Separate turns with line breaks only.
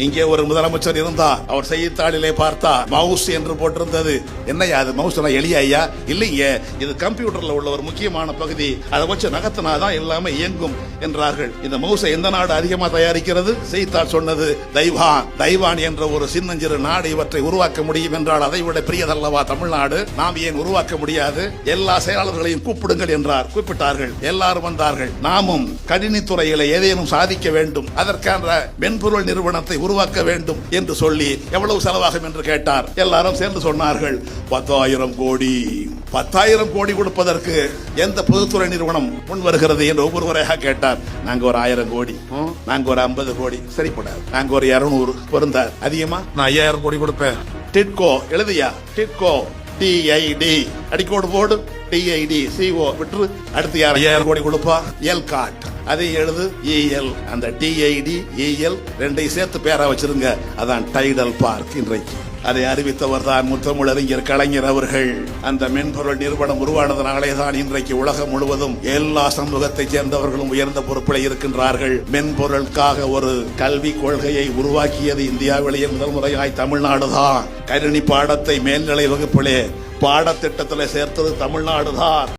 இங்கே ஒரு முதலமைச்சர் இருந்தார். அவர் செய்தித்தாளிலே பார்த்தா மவுஸ் என்று போட்டிருந்தது. என்னையா அது மவுஸ்? எளிய ஐயா இல்லைங்க, இது கம்ப்யூட்டர்ல உள்ள ஒரு முக்கியமான பகுதி, அதை வச்சு நகர்த்தினாதான் எல்லாமே இயங்கும் என்றார்கள். இந்த மவுஸை எந்த நாடு அதிகமா தயாரிக்கிறது? செய்தித்தாள் சொன்னது தைவான். தைவான் என்ற ஒரு சின்னஞ்சிறு நாடு இவற்றை உருவாக்க முடியும் என்றால் அதை விட பெரியதல்லவா தமிழ்நாடு? நாம் ஏன் உருவாக்க முடியாது? எல்லா செயலாளர்களையும் கூப்பிடுங்கள் என்றார். கூப்பிட்டார்கள், எல்லாரும் வந்தார்கள். நாமும் கணினித்துறையில ஏதேனும் சாதிக்க வேண்டும், அதற்கான மென்பொருள் நிறுவனத்தை உருவாக்க வேண்டும் என்று சொல்லி எவ்வளவு செலவாகும் என்று கேட்டார். எல்லாரும் சேர்ந்து சொன்னார்கள் 10,000 கோடி. 10,000 கோடி கொடுப்பதற்கு எந்த பொதுத்துறை நிறுவனம் முன் வருகிறது என்று ஒவ்வொருவராக கேட்டார். நாங்க ஒரு 1000 கோடி, நாங்க ஒரு 50 கோடி, சரிப்படாது, நாங்க ஒரு 200 பொருந்தார். அதிகமா நான் 5000 கோடி கொடுப்பேன். டிட்கோ எழுதியா? டிட்கோ TID அடிக்கோடு போடு, TID CO விட்டு அடுத்து 5000 கோடி கொடுப்பா. எல்காட் அதை எழுது EL. அந்த TID EL ரெண்டையும் சேர்த்து பேரா வச்சிருங்க, அதான் டைடல் பார்க். இன்றைக்கு அதை அறிவித்தவர் தான் முத்தமிழறிஞர் கலைஞர் அவர்கள். அந்த மென்பொருள் நிறுவனம் உருவானதனாலே தான் இன்றைக்கு உலகம் முழுவதும் எல்லா சமூகத்தை சேர்ந்தவர்களும் உயர்ந்த பொறுப்பில் இருக்கின்றார்கள். மென்பொருளுக்காக ஒரு கல்வி கொள்கையை உருவாக்கியது இந்தியாவிலேயே முதல் முறையாய் தமிழ்நாடு தான். கணினி பாடத்தை மேல்நிலை வகுப்பிலே பாடத்திட்டத்தில் சேர்த்தது தமிழ்நாடு தான்.